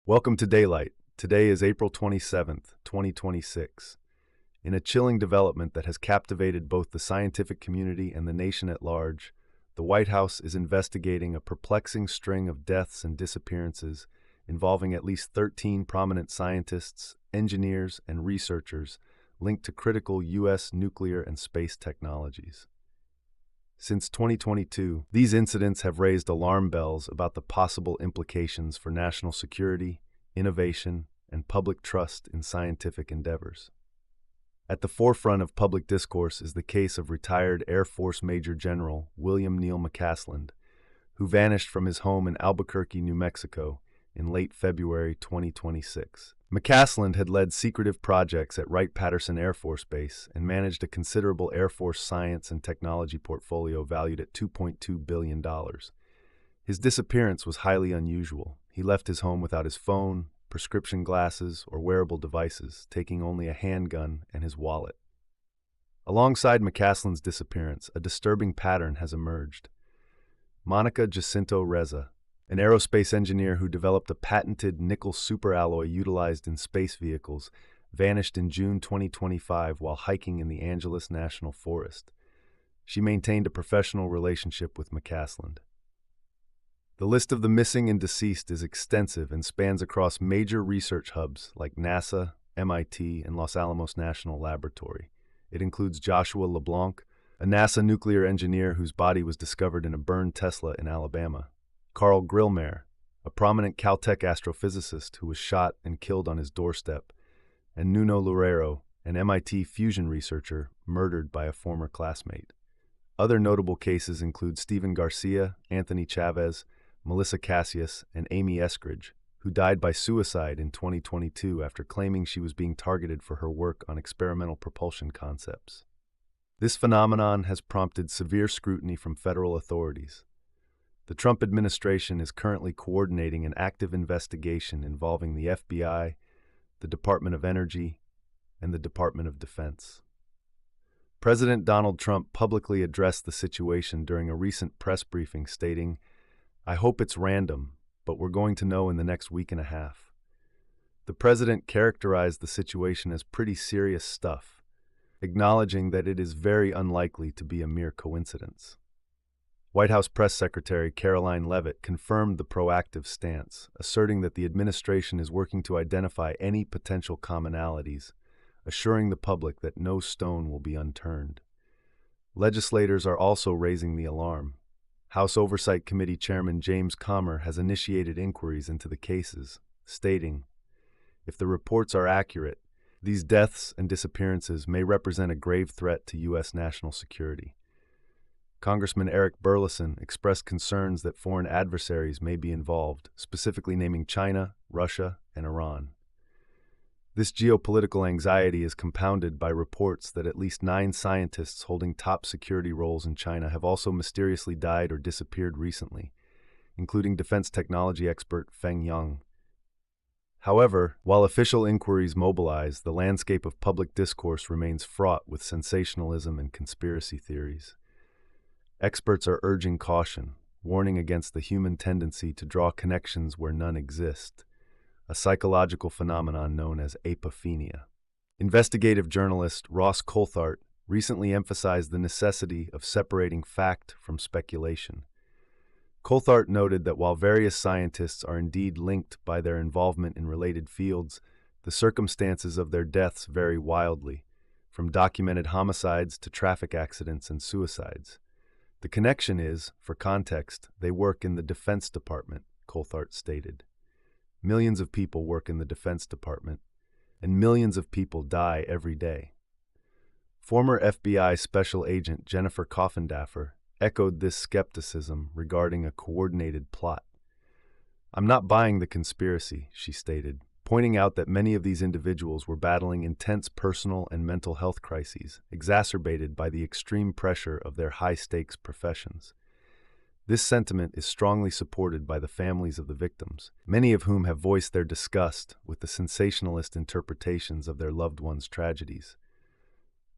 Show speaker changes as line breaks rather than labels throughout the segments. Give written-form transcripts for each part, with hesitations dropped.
Welcome to Daylight. Today is April 27th, 2026. In a chilling development that has captivated both the scientific community and the nation at large, the White House is investigating a perplexing string of deaths and disappearances involving at least 13 prominent scientists, engineers, and researchers linked to critical U.S. nuclear and space technologies. Since 2022, these incidents have raised alarm bells about the possible implications for national security, innovation, and public trust in scientific endeavors. At the forefront of public discourse is the case of retired Air Force Major General William Neal McCasland, who vanished from his home in Albuquerque, New Mexico, in late February 2026. McCasland had led secretive projects at Wright-Patterson Air Force Base and managed a considerable Air Force science and technology portfolio valued at $2.2 billion. His disappearance was highly unusual. He left his home without his phone, prescription glasses, or wearable devices, taking only a handgun and his wallet. Alongside McCasland's disappearance, a disturbing pattern has emerged. Monica Jacinto Reza, an aerospace engineer who developed a patented nickel superalloy utilized in space vehicles, vanished in June 2025 while hiking in the Angeles National Forest. She maintained a professional relationship with McCasland. The list of the missing and deceased is extensive and spans across major research hubs like NASA, MIT, and Los Alamos National Laboratory. It includes Joshua LeBlanc, a NASA nuclear engineer whose body was discovered in a burned Tesla in Alabama; Carl Grillmeyer, a prominent Caltech astrophysicist who was shot and killed on his doorstep; and Nuno Loureiro, an MIT fusion researcher murdered by a former classmate. Other notable cases include Stephen Garcia, Anthony Chavez, Melissa Cassius, and Amy Eskridge, who died by suicide in 2022 after claiming she was being targeted for her work on experimental propulsion concepts. This phenomenon has prompted severe scrutiny from federal authorities. The Trump administration is currently coordinating an active investigation involving the FBI, the Department of Energy, and the Department of Defense. President Donald Trump publicly addressed the situation during a recent press briefing, stating, "I hope it's random, but we're going to know in the next week and a half." The president characterized the situation as pretty serious stuff, acknowledging that it is very unlikely to be a mere coincidence. White House Press Secretary Caroline Leavitt confirmed the proactive stance, asserting that the administration is working to identify any potential commonalities, assuring the public that no stone will be unturned. Legislators are also raising the alarm. House Oversight Committee Chairman James Comer has initiated inquiries into the cases, stating, "If the reports are accurate, these deaths and disappearances may represent a grave threat to U.S. national security." Congressman Eric Burleson expressed concerns that foreign adversaries may be involved, specifically naming China, Russia, and Iran. This geopolitical anxiety is compounded by reports that at least 9 scientists holding top security roles in China have also mysteriously died or disappeared recently, including defense technology expert Feng Yang. However, while official inquiries mobilize, the landscape of public discourse remains fraught with sensationalism and conspiracy theories. Experts are urging caution, warning against the human tendency to draw connections where none exist, a psychological phenomenon known as apophenia. Investigative journalist Ross Coulthart recently emphasized the necessity of separating fact from speculation. Coulthart noted that while various scientists are indeed linked by their involvement in related fields, the circumstances of their deaths vary wildly, from documented homicides to traffic accidents and suicides. The connection is, for context, they work in the Defense Department, Coulthart stated. Millions of people work in the Defense Department, and millions of people die every day. Former FBI Special Agent Jennifer Coffindaffer echoed this skepticism regarding a coordinated plot. "I'm not buying the conspiracy," she stated, pointing out that many of these individuals were battling intense personal and mental health crises, exacerbated by the extreme pressure of their high-stakes professions. This sentiment is strongly supported by the families of the victims, many of whom have voiced their disgust with the sensationalist interpretations of their loved ones' tragedies.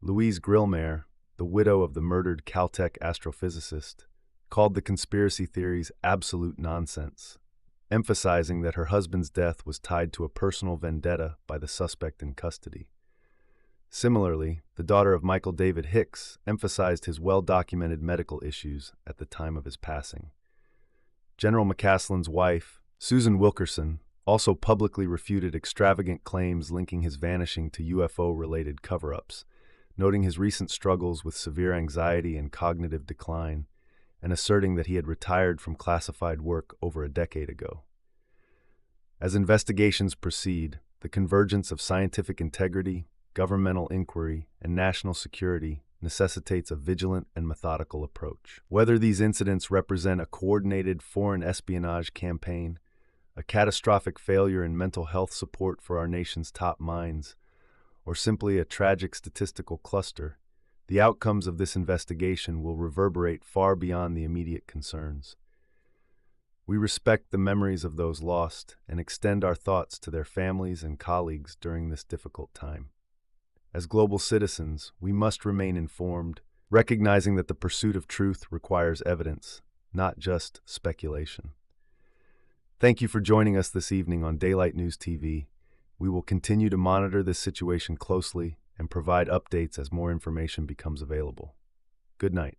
Louise Grillmeyer, the widow of the murdered Caltech astrophysicist, called the conspiracy theories absolute nonsense. emphasizing that her husband's death was tied to a personal vendetta by the suspect in custody. Similarly, the daughter of Michael David Hicks emphasized his well-documented medical issues at the time of his passing. General McCasland's wife, Susan Wilkerson, also publicly refuted extravagant claims linking his vanishing to UFO-related cover-ups, noting his recent struggles with severe anxiety and cognitive decline, and asserting that he had retired from classified work over a decade ago. As investigations proceed, the convergence of scientific integrity, governmental inquiry, and national security necessitates a vigilant and methodical approach. Whether these incidents represent a coordinated foreign espionage campaign, a catastrophic failure in mental health support for our nation's top minds, or simply a tragic statistical cluster, the outcomes of this investigation will reverberate far beyond the immediate concerns. We respect the memories of those lost and extend our thoughts to their families and colleagues during this difficult time. As global citizens, we must remain informed, recognizing that the pursuit of truth requires evidence, not just speculation. Thank you for joining us this evening on Daylight News TV. We will continue to monitor this situation closely and provide updates as more information becomes available. Good night.